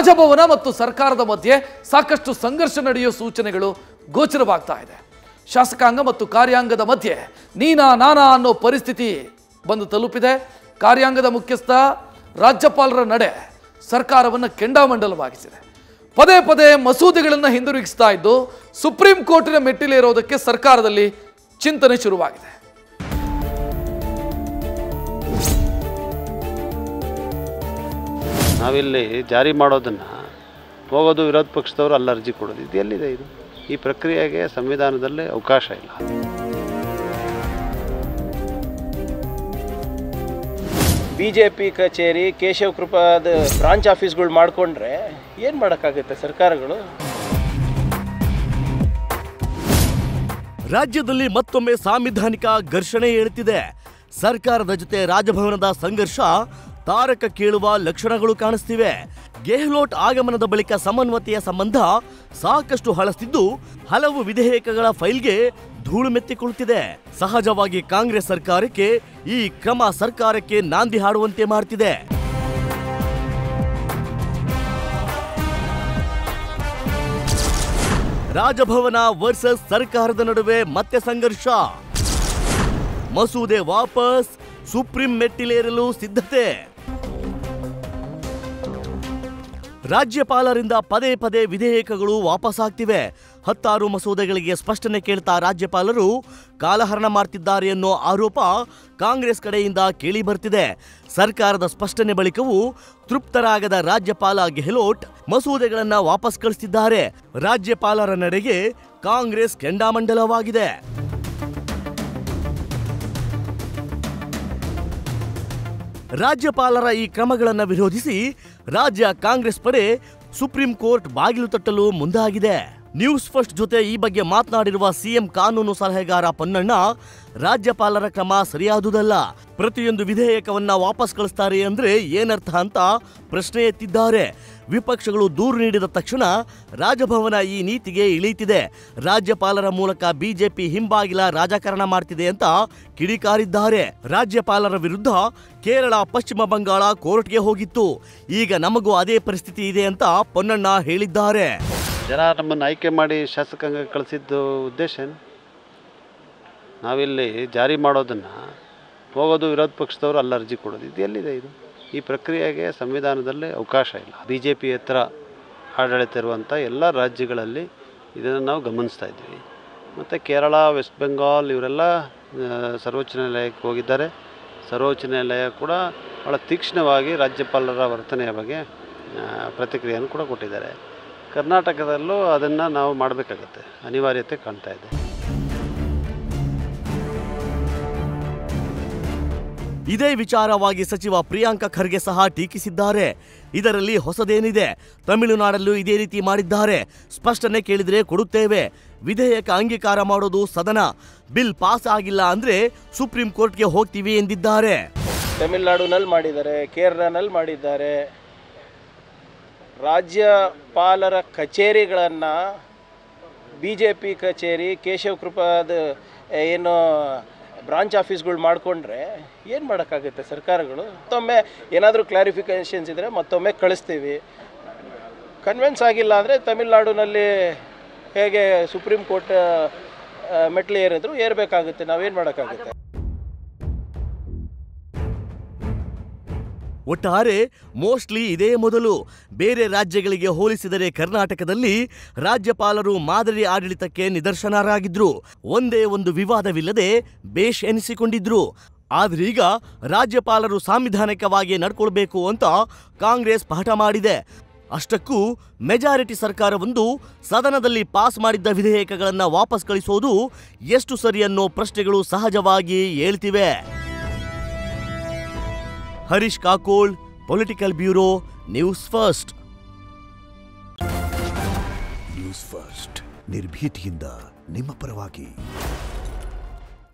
ರಾಜಭವನ ಮತ್ತು ಸರ್ಕಾರದ ಮಧ್ಯೆ ಸಾಕಷ್ಟು ಸಂಘರ್ಷ ನಡೆಯುವ ಸೂಚನೆಗಳು ಗೋಚರವಾಗ್ತಾ ಇದೆ. ಶಾಸಕಾಂಗ ಮತ್ತು ಕಾರ್ಯಾಂಗದ ಮಧ್ಯೆ ನೀನಾ ನಾನಾ ಅನ್ನೋ ಪರಿಸ್ಥಿತಿ ಬಂದು ತಲುಪಿದೆ. ಕಾರ್ಯಾಂಗದ ಮುಖ್ಯಸ್ಥ ರಾಜ್ಯಪಾಲರ ನಡೆ ಸರ್ಕಾರವನ್ನು ಕೆಂಡಾಮಂಡಲವಾಗಿಸಿದೆ. ಪದೇ ಪದೇ ಮಸೂದೆಗಳನ್ನು ಹಿಂದಿರುಗಿಸ್ತಾ ಇದ್ದು ಸುಪ್ರೀಂ ಕೋರ್ಟಿನ ಮೆಟ್ಟಿಲೇರೋದಕ್ಕೆ ಸರ್ಕಾರದಲ್ಲಿ ಚಿಂತನೆ ಶುರುವಾಗಿದೆ. ನಾವಿಲ್ಲಿ ಜಾರಿ ಮಾಡೋದನ್ನು ಹೋಗೋದು ವಿರೋಧ ಪಕ್ಷದವರು ಅಲ್ಲಿ ಅರ್ಜಿ ಕೊಡೋದು, ಇದು ಎಲ್ಲಿದೆ? ಇದು ಈ ಪ್ರಕ್ರಿಯೆಗೆ ಸಂವಿಧಾನದಲ್ಲಿ ಅವಕಾಶ ಇಲ್ಲ. ಬಿಜೆಪಿ ಕಚೇರಿ ಕೇಶವ ಕೃಪಾದ ಬ್ರಾಂಚ್ ಆಫೀಸ್ಗಳು ಮಾಡಿಕೊಂಡ್ರೆ ಏನು ಮಾಡೋಕ್ಕಾಗುತ್ತೆ ಸರ್ಕಾರಗಳು? ರಾಜ್ಯದಲ್ಲಿ ಮತ್ತೊಮ್ಮೆ ಸಾಂವಿಧಾನಿಕ ಘರ್ಷಣೆ ಏಳುತ್ತಿದೆ. ಸರ್ಕಾರದ ಜೊತೆ ರಾಜಭವನದ ಸಂಘರ್ಷ ತಾರಕ ಕೇಳುವ ಲಕ್ಷಣಗಳು ಕಾಣಿಸ್ತಿವೆ. ಗೆಹ್ಲೋಟ್ ಆಗಮನದ ಬಳಿಕ ಸಮನ್ವತೆಯ ಸಂಬಂಧ ಸಾಕಷ್ಟು ಹಳಸ್ತಿದ್ದು ಹಲವು ವಿಧೇಯಕಗಳ ಫೈಲ್ಗೆ ಧೂಳು ಮೆತ್ತಿಕೊಳ್ಳುತ್ತಿದೆ. ಸಹಜವಾಗಿ ಕಾಂಗ್ರೆಸ್ ಸರ್ಕಾರಕ್ಕೆ ಈ ಕ್ರಮ ಸರ್ಕಾರಕ್ಕೆ ನಾಂದಿ ಹಾಡುವಂತೆ ಮಾಡ್ತಿದೆ. ರಾಜಭವನ ವರ್ಸಸ್ ಸರ್ಕಾರದ ನಡುವೆ ಮತ್ತೆ ಸಂಘರ್ಷ. ಮಸೂದೆ ವಾಪಸ್, ಸುಪ್ರೀಂ ಮೆಟ್ಟಿಲೇರಲು ಸಿದ್ಧತೆ. ರಾಜ್ಯಪಾಲರಿಂದ ಪದೇ ಪದೇ ವಿಧೇಯಕಗಳು ವಾಪಸ್ಸಾಗ್ತಿವೆ. 10 ಮಸೂದೆಗಳಿಗೆ ಸ್ಪಷ್ಟನೆ ಕೇಳ್ತಾ ರಾಜ್ಯಪಾಲರು ಕಾಲಹರಣ ಮಾಡ್ತಿದ್ದಾರೆ ಅನ್ನೋ ಆರೋಪ ಕಾಂಗ್ರೆಸ್ ಕಡೆಯಿಂದ ಕೇಳಿ ಬರ್ತಿದೆ. ಸರ್ಕಾರದ ಸ್ಪಷ್ಟನೆ ಬಳಿಕವೂ ತೃಪ್ತರಾಗದ ರಾಜ್ಯಪಾಲ ಗೆಹ್ಲೋಟ್ ಮಸೂದೆಗಳನ್ನ ವಾಪಸ್ ಕಳಿಸಿದ್ದಾರೆ. ರಾಜ್ಯಪಾಲರ ನಡೆಗೆ ಕಾಂಗ್ರೆಸ್ ಕೆಂಡಾಮಂಡಲವಾಗಿದೆ. ರಾಜ್ಯಪಾಲರ ಈ ಕ್ರಮಗಳನ್ನು ವಿರೋಧಿಸಿ ರಾಜ್ಯ ಕಾಂಗ್ರೆಸ್ ಪಡೆ ಸುಪ್ರೀಂ ಕೋರ್ಟ್ ಬಾಗಿಲು ತಟ್ಟಲು ಮುಂದಾಗಿದೆ. ನ್ಯೂಸ್ ಫಸ್ಟ್ ಜೊತೆ ಈ ಬಗ್ಗೆ ಮಾತನಾಡಿರುವ ಸಿಎಂ ಕಾನೂನು ಸಲಹೆಗಾರ ಪೊನ್ನಣ್ಣ, ರಾಜ್ಯಪಾಲರ ಕ್ರಮ ಸರಿಯಾದುದಲ್ಲ, ಪ್ರತಿಯೊಂದು ವಿಧೇಯಕವನ್ನ ವಾಪಸ್ ಕಳಿಸ್ತಾರೆ ಅಂದ್ರೆ ಏನರ್ಥ ಅಂತ ಪ್ರಶ್ನೆ ಎತ್ತಿದ್ದಾರೆ. ವಿಪಕ್ಷಗಳು ದೂರು ನೀಡಿದ ತಕ್ಷಣ ರಾಜಭವನ ಈ ನೀತಿಗೆ ಇಳಿತಿದೆ. ರಾಜ್ಯಪಾಲರ ಮೂಲಕ ಬಿಜೆಪಿ ಹಿಂಬಾಗಿಲ ರಾಜಕಾರಣ ಮಾಡ್ತಿದೆ ಅಂತ ಕಿಡಿಕಾರಿದ್ದಾರೆ. ರಾಜ್ಯಪಾಲರ ವಿರುದ್ಧ ಕೇರಳ, ಪಶ್ಚಿಮ ಬಂಗಾಳ ಕೋರ್ಟ್ಗೆ ಹೋಗಿತ್ತು. ಈಗ ನಮಗೂ ಅದೇ ಪರಿಸ್ಥಿತಿ ಇದೆ ಅಂತ ಪೊನ್ನಣ್ಣ ಹೇಳಿದ್ದಾರೆ. ಜನ ನಮ್ಮನ್ನು ಆಯ್ಕೆ ಮಾಡಿ ಶಾಸಕಾಂಗ ಕಳಿಸಿದ್ದು ಉದ್ದೇಶ ಏನು? ನಾವಿಲ್ಲಿ ಜಾರಿ ಮಾಡೋದನ್ನು ಹೋಗೋದು ವಿರೋಧ ಪಕ್ಷದವರು ಅಲ್ಲಿ ಅರ್ಜಿ ಕೊಡೋದು, ಇದು ಎಲ್ಲಿದೆ? ಇದು ಈ ಪ್ರಕ್ರಿಯೆಗೆ ಸಂವಿಧಾನದಲ್ಲಿ ಅವಕಾಶ ಇಲ್ಲ. BJP ಹತ್ರ ಆಡಳಿತ ಇರುವಂಥ ಎಲ್ಲ ರಾಜ್ಯಗಳಲ್ಲಿ ಇದನ್ನು ನಾವು ಗಮನಿಸ್ತಾ ಇದ್ವಿ. ಮತ್ತು ಕೇರಳ, ವೆಸ್ಟ್ ಬೆಂಗಾಲ್ ಇವರೆಲ್ಲ ಸರ್ವೋಚ್ಚ ನ್ಯಾಯಾಲಯಕ್ಕೆ ಹೋಗಿದ್ದಾರೆ. ಸರ್ವೋಚ್ಚ ನ್ಯಾಯಾಲಯ ಕೂಡ ಭಾಳ ತೀಕ್ಷ್ಣವಾಗಿ ರಾಜ್ಯಪಾಲರ ವರ್ತನೆಯ ಬಗ್ಗೆ ಪ್ರತಿಕ್ರಿಯೆಯನ್ನು ಕೂಡ ಕೊಟ್ಟಿದ್ದಾರೆ. ಕರ್ನಾಟಕದಲ್ಲೂ ಅದನ್ನು ನಾವು ಮಾಡಬೇಕಾಗತ್ತೆ, ಅನಿವಾರ್ಯತೆ ಕಾಣ್ತಾ ಇದೆ. ಇದೇ ವಿಚಾರವಾಗಿ ಸಚಿವ ಪ್ರಿಯಾಂಕ ಖರ್ಗೆ ಸಹ ಟೀಕಿಸಿದ್ದಾರೆ. ಇದರಲ್ಲಿ ಹೊಸದೇನಿದೆ? ತಮಿಳುನಾಡಲ್ಲೂ ಇದೇ ರೀತಿ ಮಾಡಿದ್ದಾರೆ. ಸ್ಪಷ್ಟನೆ ಕೇಳಿದರೆ ಕೊಡುತ್ತೇವೆ. ವಿಧೇಯಕ ಅಂಗೀಕಾರ ಮಾಡೋದು ಸದನ, ಬಿಲ್ ಪಾಸ್ ಆಗಿಲ್ಲ ಅಂದ್ರೆ ಸುಪ್ರೀಂ ಕೋರ್ಟ್ಗೆ ಹೋಗ್ತೀವಿ ಎಂದಿದ್ದಾರೆ. ತಮಿಳುನಾಡಿನಲ್ಲಿ ಮಾಡಿದ್ದಾರೆ, ಕೇರಳನಲ್ಲಿ ಮಾಡಿದ್ದಾರೆ. ರಾಜ್ಯಪಾಲರ ಕಚೇರಿಗಳನ್ನು BJP ಕಚೇರಿ ಕೇಶವ ಕೃಪಾದ ಏನು ಬ್ರಾಂಚ್ ಆಫೀಸ್ಗಳು ಮಾಡಿಕೊಂಡ್ರೆ ಏನು ಮಾಡೋಕ್ಕಾಗುತ್ತೆ ಸರ್ಕಾರಗಳು? ಮತ್ತೊಮ್ಮೆ ಏನಾದರೂ ಕ್ಲಾರಿಫಿಕೇಷನ್ಸ್ ಇದ್ದರೆ ಮತ್ತೊಮ್ಮೆ ಕಳಿಸ್ತೀವಿ. ಕನ್ವಿನ್ಸ್ ಆಗಿಲ್ಲ ಅಂದರೆ ತಮಿಳುನಾಡಿನಲ್ಲಿ ಹೇಗೆ ಸುಪ್ರೀಂ ಕೋರ್ಟ್ ಮೆಟ್ಲು ಏರಿದ್ರು ಏರಬೇಕಾಗುತ್ತೆ, ನಾವೇನು ಮಾಡೋಕ್ಕಾಗುತ್ತೆ? ಒಟ್ಟಾರೆ ಮೋಸ್ಟ್ಲಿ ಇದೇ ಮೊದಲು. ಬೇರೆ ರಾಜ್ಯಗಳಿಗೆ ಹೋಲಿಸಿದರೆ ಕರ್ನಾಟಕದಲ್ಲಿ ರಾಜ್ಯಪಾಲರು ಮಾದರಿ ಆಡಳಿತಕ್ಕೆ ನಿದರ್ಶನರಾಗಿದ್ರು. ಒಂದೇ ಒಂದು ವಿವಾದವಿಲ್ಲದೆ ಬೇಷ್ ಎನಿಸಿಕೊಂಡಿದ್ರು. ಆದ್ರೀಗ ರಾಜ್ಯಪಾಲರು ಸಾಂವಿಧಾನಿಕವಾಗಿ ನಡ್ಕೊಳ್ಬೇಕು ಅಂತ ಕಾಂಗ್ರೆಸ್ ಪಾಠ ಮಾಡಿದೆ. ಅಷ್ಟಕ್ಕೂ ಮೆಜಾರಿಟಿ ಸರ್ಕಾರವೊಂದು ಸದನದಲ್ಲಿ ಪಾಸ್ ಮಾಡಿದ್ದ ವಿಧೇಯಕಗಳನ್ನು ವಾಪಸ್ ಕಳಿಸೋದು ಎಷ್ಟು ಸರಿ ಅನ್ನೋ ಪ್ರಶ್ನೆಗಳು ಸಹಜವಾಗಿ ಏಳ್ತಿವೆ. Harish Kakol, political bureau, news first. News first ನಿರ್ಭೀತಿಯಿಂದ ನಿಮ್ಮ ಪರವಾಗಿ.